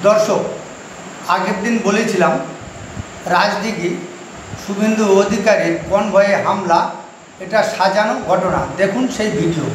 দর্শক, আগের দিন বলেছিলাম রাজদিঘি শুভেন্দু অধিকারীর কনভয়ে হামলা, এটা সাজানো ঘটনা। দেখুন সেই ভিডিও।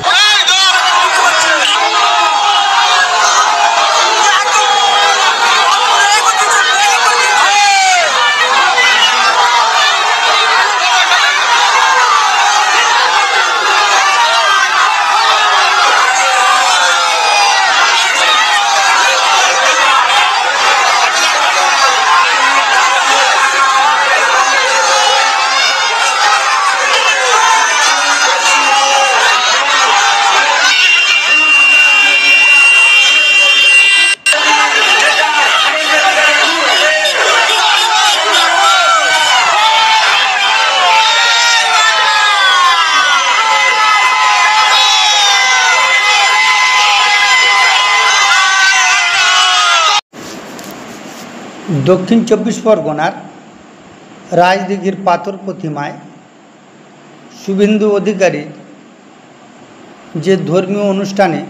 দক্ষিণ চব্বিশ পরগনার রাজদিঘির পাথর প্রতিমায় শুভেন্দু অধিকারীর যে ধর্মীয় অনুষ্ঠানে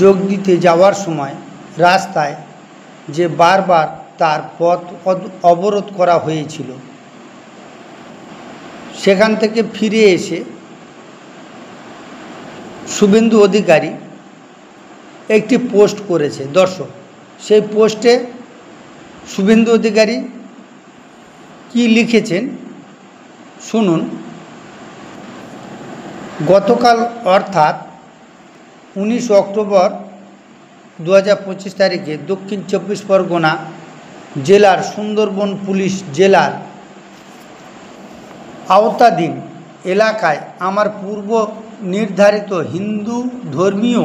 যোগ দিতে যাওয়ার সময় রাস্তায় যে বারবার তার পথ অবরোধ করা হয়েছিল, সেখান থেকে ফিরে এসে শুভেন্দু অধিকারী একটি পোস্ট করেছে। দর্শক, সেই পোস্টে শুভেন্দু অধিকারী কি লিখেছেন শুনুন। গতকাল অর্থাৎ 19 অক্টোবর 2025 তারিখে দক্ষিণ চব্বিশ পরগনা জেলার সুন্দরবন পুলিশ জেলার আওতাধীন এলাকায় আমার পূর্ব নির্ধারিত হিন্দু ধর্মীয়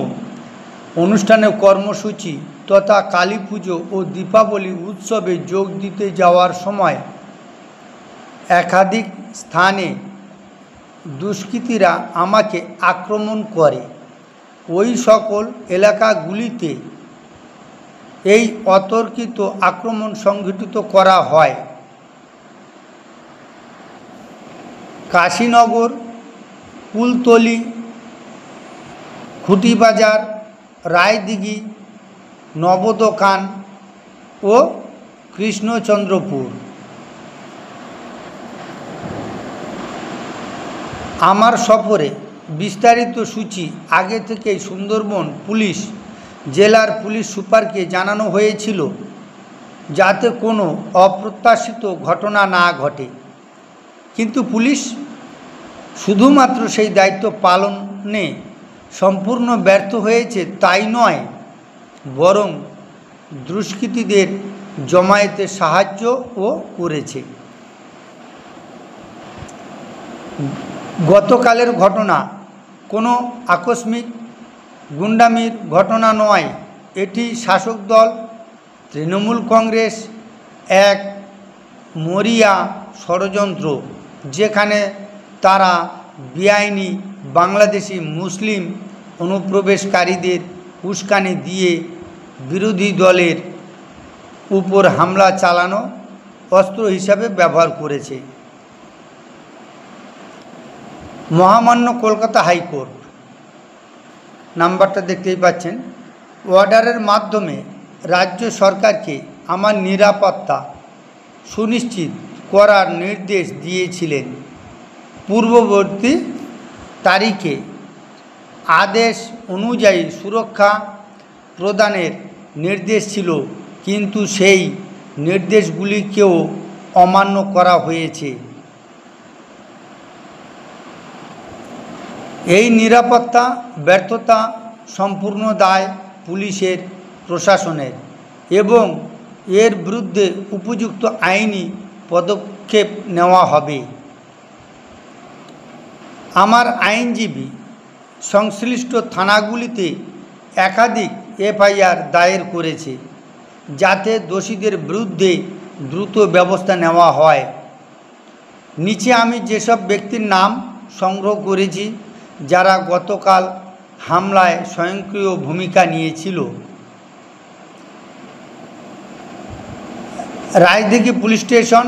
অনুষ্ঠানে কর্মসূচি তথা কালী পুজো ও দীপাবলি উৎসবে যোগ দিতে যাওয়ার সময় একাধিক স্থানে দুষ্কৃতীরা আমাকে আক্রমণ করে। ওই সকল এলাকাগুলিতে এই অতর্কিত আক্রমণ সংঘটিত করা হয়। কাশীনগর, কুলতলি, খুঁটিবাজার, রায়দিঘি, নবদোকান ও কৃষ্ণচন্দ্রপুর। আমার সফরে বিস্তারিত সূচি আগে থেকেই সুন্দরবন পুলিশ জেলার পুলিশ সুপারকে জানানো হয়েছিল, যাতে কোনো অপ্রত্যাশিত ঘটনা না ঘটে। কিন্তু পুলিশ শুধুমাত্র সেই দায়িত্ব পালনে সম্পূর্ণ ব্যর্থ হয়েছে তাই নয়, বরং দুষ্কৃতীদের জমায়েতে সাহায্যও করেছে। গতকালের ঘটনা কোনো আকস্মিক গুন্ডামির ঘটনা নয়, এটি শাসক দল তৃণমূল কংগ্রেস এক মরিয়া ষড়যন্ত্র, যেখানে তারা বেআইনি বাংলাদেশি মুসলিম অনুপ্রবেশকারীদের উস্কানি দিয়ে বিরোধী দলের উপর হামলা চালানো অস্ত্র হিসাবে ব্যবহার করেছে। মহামান্য কলকাতা হাইকোর্ট, নাম্বারটা দেখতেই পাচ্ছেন, অর্ডারের মাধ্যমে রাজ্য সরকারকে আমার নিরাপত্তা সুনিশ্চিত করার নির্দেশ দিয়েছিলেন। পূর্ববর্তী তারিখে আদেশ অনুযায়ী সুরক্ষা প্রদানের নির্দেশ ছিল, কিন্তু সেই নির্দেশগুলিকেও অমান্য করা হয়েছে। এই নিরাপত্তা ব্যর্থতা সম্পূর্ণ দায় পুলিশের, প্রশাসনের এবং এর বিরুদ্ধে উপযুক্ত আইনি পদক্ষেপ নেওয়া হবে। আমার আইনজীবী সংশ্লিষ্ট থানাগুলিতে একাধিক এফআইআর দায়ের করেছে, যাতে দোষীদের বিরুদ্ধে দ্রুত ব্যবস্থা নেওয়া হয়। নিচে আমি যেসব ব্যক্তির নাম সংগ্রহ করেছি যারা গতকাল হামলায় স্বয়ংক্রিয় ভূমিকা নিয়েছিল। রায়দিঘি পুলিশ স্টেশন,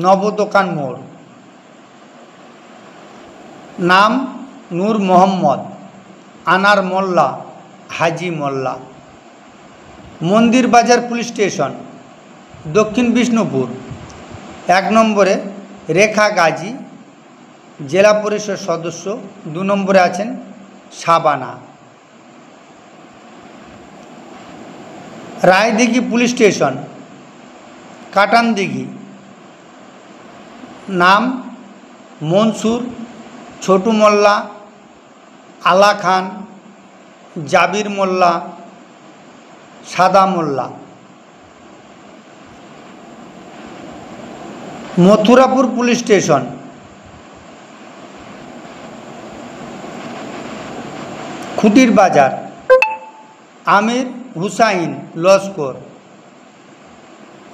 নবদোকান মোড়। নাম নূর মোহাম্মদ, আনার মোল্লা, হাজি মোল্লা। मंदिर बाजार पुलिस स्टेशन दक्षिण विष्णुपुर। 1 नम्बरे रेखा गाजी जिला परिषद सदस्य। 2 नम्बरे आছেন शाबाना। Raidighi police station काटानदिघी। नाम मंसूर, छोटू मोल्ला, आला खान, जाबिर मोल्ला, सादा मोल्ला। मथुरापुर पुलिस स्टेशन खुटिर बाजार आमिर हुसैन लस्कर,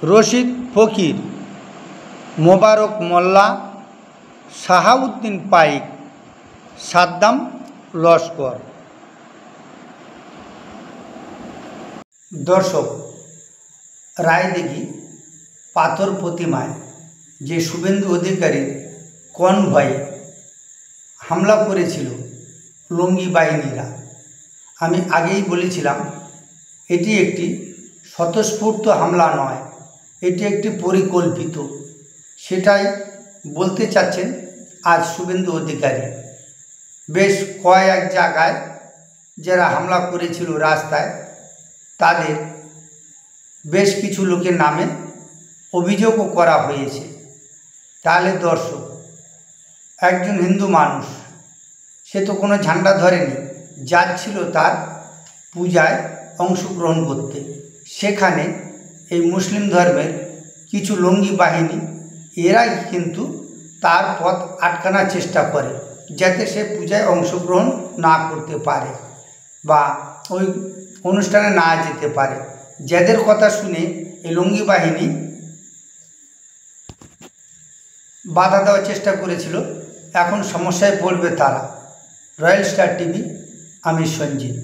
रशीद फकीर, मोबारक मोल्ला, शाहाउद्दीन पाइक, साद्दाम लस्कर। दर्शक रायदिघी पाथर प्रतिमाय যে শুভেন্দু অধিকারীর কনভয়ে হামলা করেছিল লঙ্গি বাহিনীরা, আমি আগেই বলেছিলাম এটি একটি স্বতঃস্ফূর্ত হামলা নয়, এটি একটি পরিকল্পিত। সেটাই বলতে চাচ্ছেন আজ শুভেন্দু অধিকারী। বেশ কয়েক জায়গায় যারা হামলা করেছিল রাস্তায়, তাদের বেশ কিছু লোকের নামে অভিযোগও করা হয়েছে। তাহলে দর্শক, একজন হিন্দু মানুষ, সে তো কোনো ঝান্ডা ধরেনি, যাচ্ছিল তার পূজায় অংশগ্রহণ করতে। সেখানে এই মুসলিম ধর্মের কিছু লঙ্গি বাহিনী এরাই কিন্তু তার পথ আটকানোর চেষ্টা করে, যাতে সে পূজায় অংশগ্রহণ না করতে পারে বা ওই অনুষ্ঠানে না যেতে পারে। যাদের কথা শুনে এই লঙ্গি বাহিনী বাধা দেওয়ার চেষ্টা করেছিল, এখন সমস্যায় পড়বে তারা। রয়্যাল স্টার টিভি, আমি সঞ্জিত।